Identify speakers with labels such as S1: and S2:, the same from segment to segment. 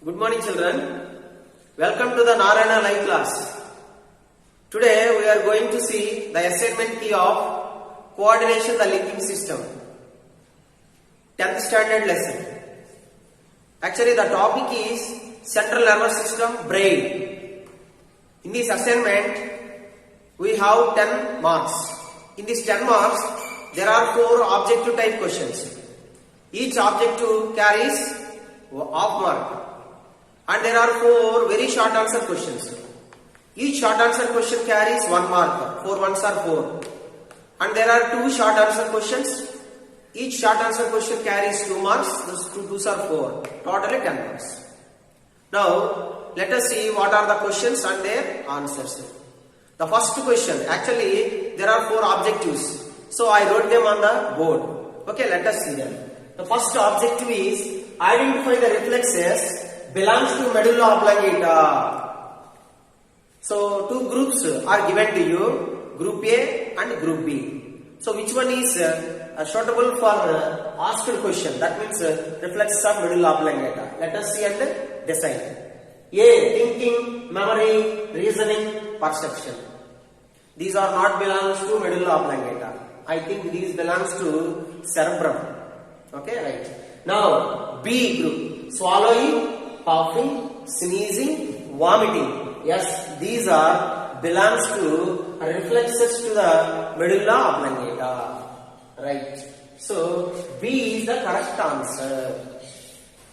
S1: Good morning children. Welcome to the Narayana Live class. Today we are going to see the assignment key of coordination the linking system. 10th standard lesson. Actually the topic is central nervous system brain. In this assignment we have 10 marks. In this 10 marks there are 4 objective type questions. Each objective carries half mark. And there are 4 very short answer questions. Each short answer question carries 1 mark. 4 ones are 4. And there are 2 short answer questions. Each short answer question carries 2 marks. Those 2 twos are 4. Totally 10 marks. Now, let us see what are the questions and their answers. The first question, actually there are 4 objectives. So I wrote them on the board. Okay, let us see them. The first objective is identify the reflexes belongs to medulla oblongata. So 2 groups are given to you, group A and group B. So which one is suitable for asked question? That means reflexes of medulla oblongata. Let us see and decide. A. Thinking, memory, reasoning, perception. These are not belongs to medulla oblongata. I think these belongs to cerebrum. Okay, right. Now B group, swallowing, coughing, sneezing, vomiting. Yes, these are belongs to reflexes to the medulla oblongata. Right. So B is the correct answer.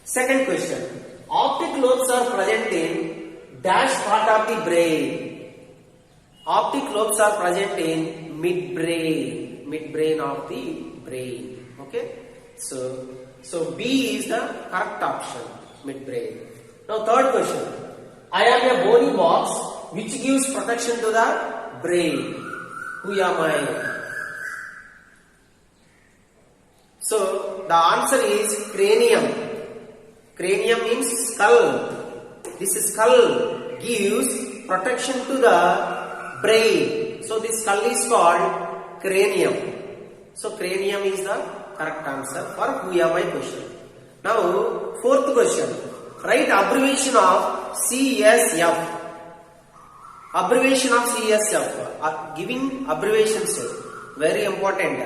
S1: Second question. Optic lobes are present in dash part of the brain. Optic lobes are present in midbrain of the brain. Okay. So B is the correct option. Midbrain. Now third question. I am a bony box which gives protection to the brain. Who am I? So the answer is cranium. Cranium means skull. This skull gives protection to the brain. So this skull is called cranium. So cranium is the correct answer for who am I question. Now, fourth question. Write abbreviation of CSF. Abbreviation of CSF. Giving abbreviations very important.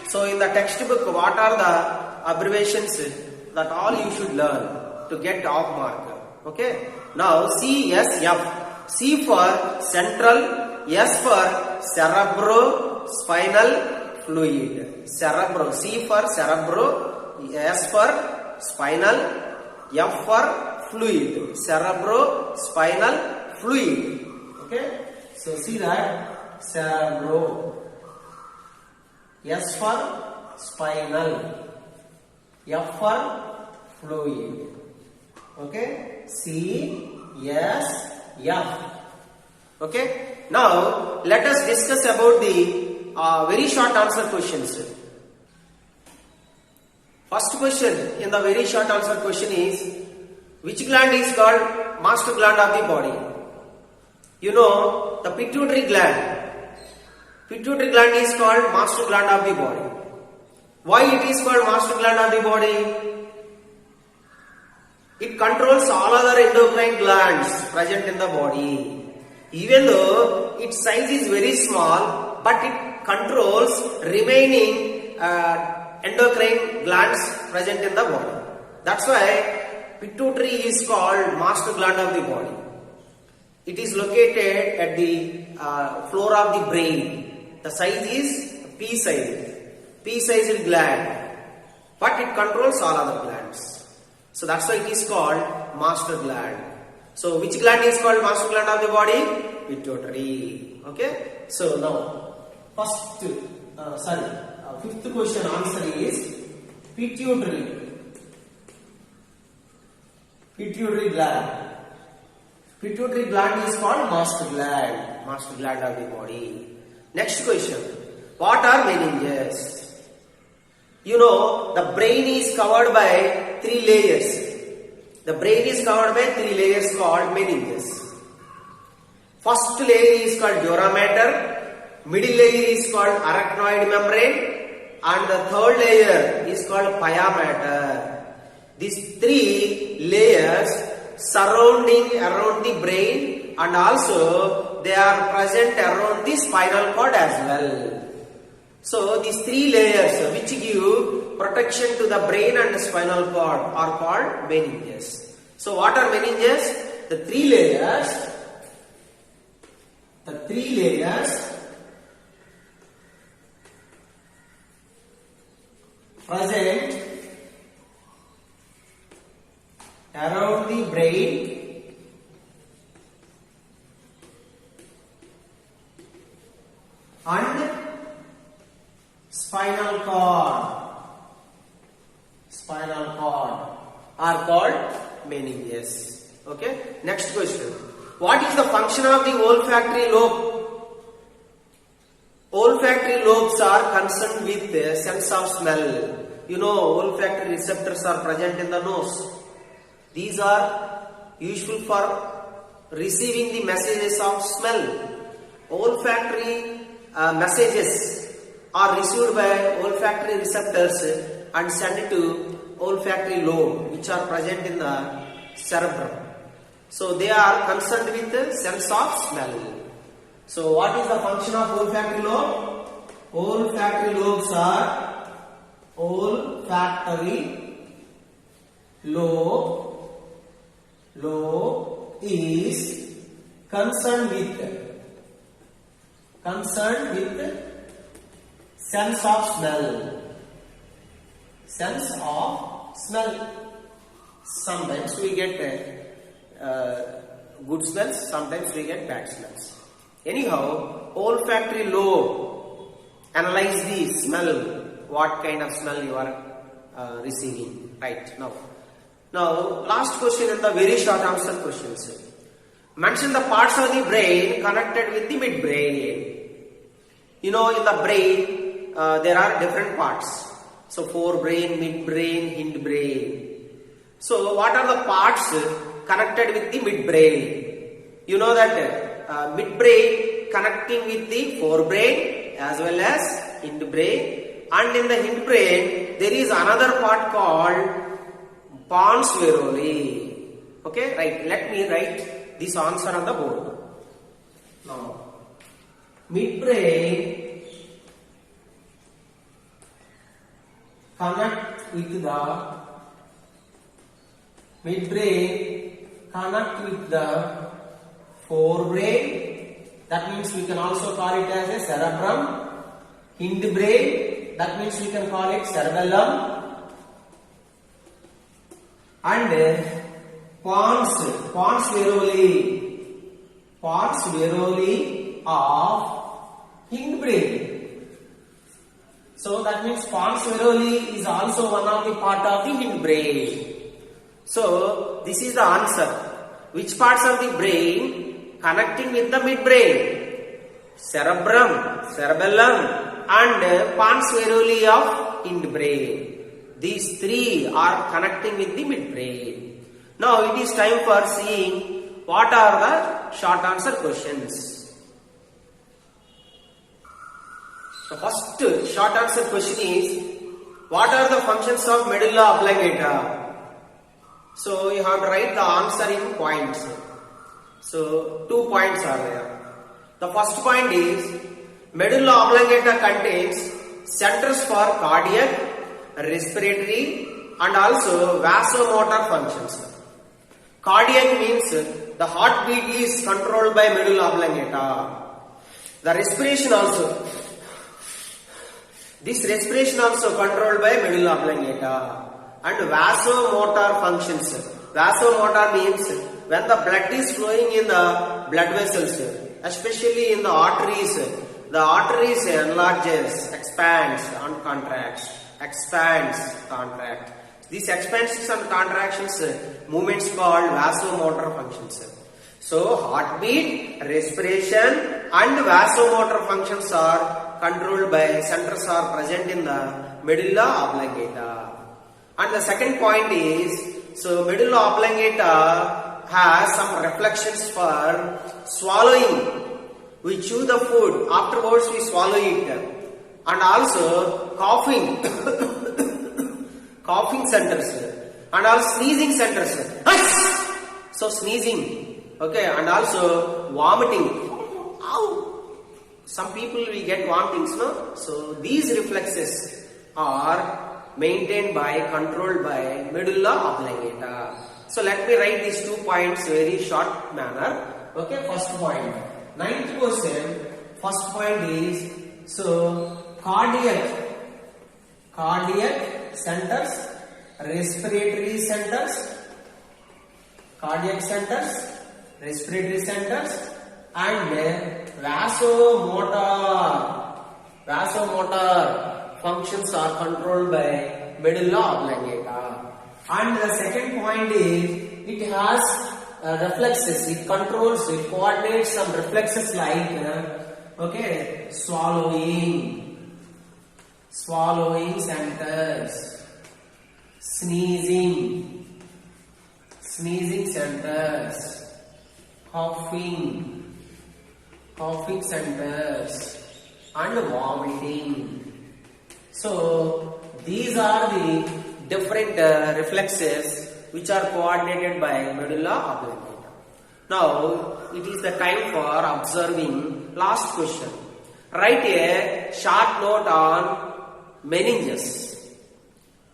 S1: So, in the textbook, what are the abbreviations that all you should learn to get half mark? Okay. Now, CSF. C for central, S for cerebrospinal fluid. Cerebro. C for cerebro, S for spinal, F for fluid. Cerebrospinal fluid. Okay. So see that cerebro. S for spinal, F for fluid. Okay. C, S, F. Okay. Now let us discuss about the very short answer questions. First question in the very short answer question is, which gland is called master gland of the body? You know, the pituitary gland. Pituitary gland is called master gland of the body. Why it is called master gland of the body? It controls all other endocrine glands present in the body. Even though its size is very small, but it controls remaining endocrine glands present in the body. That's why pituitary is called master gland of the body. It is located at the floor of the brain. The size is pea-sized gland, but it controls all other glands. So that's why it is called master gland. So which gland is called master gland of the body? Pituitary. Okay. So now fifth question answer is pituitary. Pituitary gland. Pituitary gland is called master gland of the body. Next question. What are meninges? You know, the brain is covered by 3 layers. The brain is covered by 3 layers called meninges. First layer is called dura mater, middle layer is called arachnoid membrane, and the third layer is called pia mater. These 3 layers surrounding around the brain, and also they are present around the spinal cord as well. So these three layers which give protection to the brain and the spinal cord are called meninges. So what are meninges? The three layers present around the brain and spinal cord are called meninges. Okay. Next question. What is the function of the olfactory lobe? Olfactory lobes are concerned with the sense of smell. You know, olfactory receptors are present in the nose. These are useful for receiving the messages of smell. Olfactory messages are received by olfactory receptors and sent to olfactory lobe, which are present in the cerebrum. So they are concerned with the sense of smell. So what is the function of olfactory lobe? Olfactory lobes are lobe is concerned with sense of smell. Sometimes we get good smells, sometimes we get bad smells. Anyhow, olfactory lobe analyze the smell, what kind of smell you are receiving. Right now, last question and the very short answer questions. Mention the parts of the brain connected with the midbrain. You know, in the brain there are different parts. So forebrain, midbrain, hindbrain. So what are the parts connected with the midbrain? You know that midbrain connecting with the forebrain as well as hindbrain, and in the hindbrain there is another part called pons varolii. Okay, right. Let me write this answer on the board. Now, midbrain connect with the forebrain. That means we can also call it as a cerebrum. Hindbrain, that means we can call it cerebellum. And pons varolii of hindbrain. So that means pons varolii is also one of the part of the hindbrain. So this is the answer. Which parts of the brain connecting with the midbrain? Cerebrum, cerebellum, and pons varolii of hindbrain. These three are connecting with the midbrain. Now it is time for seeing what are the short answer questions. The first short answer question is, what are the functions of medulla oblongata? So you have to write the answer in points. So 2 points are there. The first point is, medulla oblongata contains centers for cardiac, respiratory and also vasomotor functions. Cardiac means the heartbeat is controlled by medulla oblongata. The respiration also. This respiration also controlled by medulla oblongata. And vasomotor functions. Vasomotor means when the blood is flowing in the blood vessels, especially in the arteries enlarges, expands and contracts. Expands, contract. These expansions and contractions movements called vasomotor functions. So heartbeat, respiration and vasomotor functions are controlled by centers are present in the medulla oblongata. And the second point is, so medulla oblongata has some reflections for swallowing. We chew the food, afterwards we swallow it. And also coughing, coughing centers, and also sneezing centers. So sneezing, okay, and also vomiting. Ow! Some people will get vomitings, no? So these reflexes are maintained by, controlled by medulla oblongata. So let me write these 2 points very short manner. Okay, first point. 9th question, first point is, so cardiac centers, respiratory centers, cardiac centers, respiratory centers, and vasomotor functions are controlled by medulla oblongata. And the second point is, it has reflexes, it controls, it coordinates some reflexes like okay, swallowing centers, sneezing centers, coughing centers, and vomiting. So these are the different reflexes which are coordinated by medulla oblongata. Now it is the time for observing last question. Write a short note on meninges.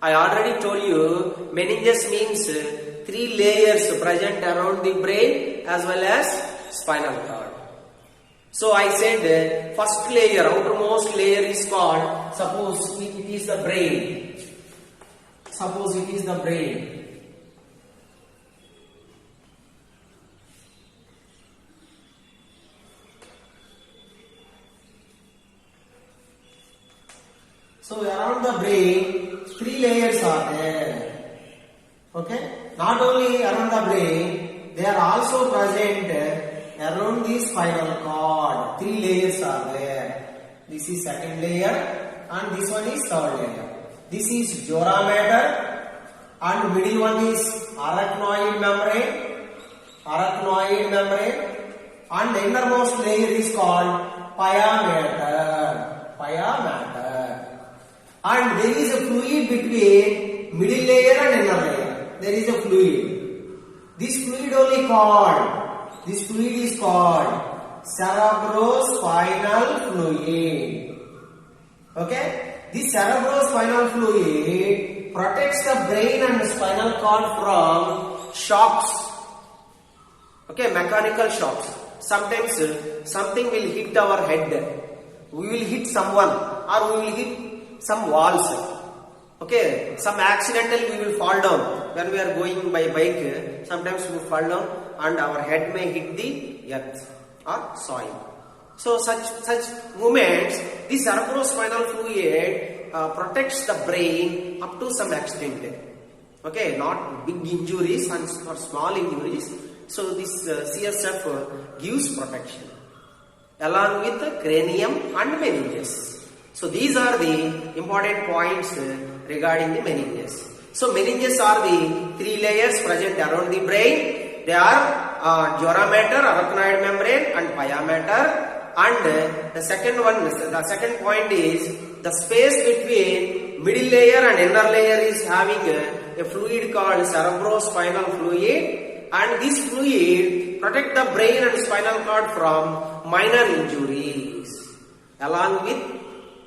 S1: I already told you meninges means 3 layers present around the brain as well as spinal cord. So I said first layer, outermost layer is called, suppose it is the brain. Suppose it is the brain. So around the brain, 3 layers are there. Okay? Not only around the brain, they are also present around the spinal cord. 3 layers are there. This is second layer and this one is third layer. This is dura mater and middle one is arachnoid membrane and the innermost layer is called pia mater. And there is a fluid between middle layer and inner layer. There is a fluid. This fluid is called cerebrospinal fluid. Okay? This cerebrospinal fluid protects the brain and spinal cord from shocks. Okay, mechanical shocks. Sometimes something will hit our head. We will hit someone or we will hit some walls. Okay, some accidentally we will fall down. When we are going by bike, sometimes we fall down and our head may hit the earth or soil. So such movements, this cerebrospinal fluid protects the brain up to some extent. Okay, not big injuries or small injuries. So this CSF gives protection along with the cranium and meninges. So these are the important points regarding the meninges. So meninges are the 3 layers present around the brain. They are dura mater, arachnoid membrane and pia mater. And the second point is the space between middle layer and inner layer is having a fluid called cerebrospinal fluid. And this fluid protect the brain and spinal cord from minor injuries along with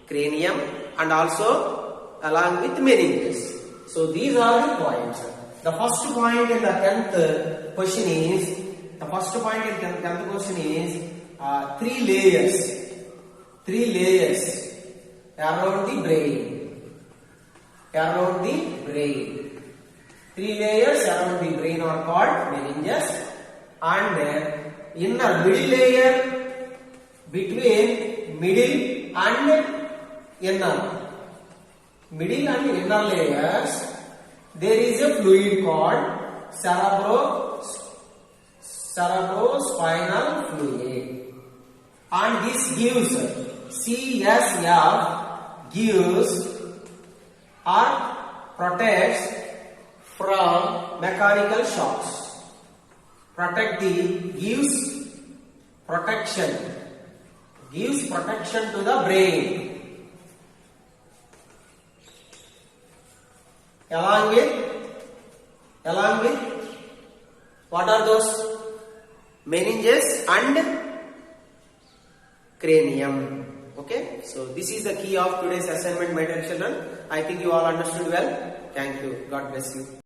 S1: cranium and also along with meninges. So these are the points. The first point in the 10th question is 3 layers around the brain. 3 layers around the brain are called meninges, and inner middle layer between middle and inner layers there is a fluid called cerebrospinal fluid, and this gives CSF gives or protects from mechanical shocks. Gives protection to the brain. Along with What are those? Meninges and cranium. Okay, so this is the key of today's assignment, my dear children. I think you all understood well. Thank you. God bless you.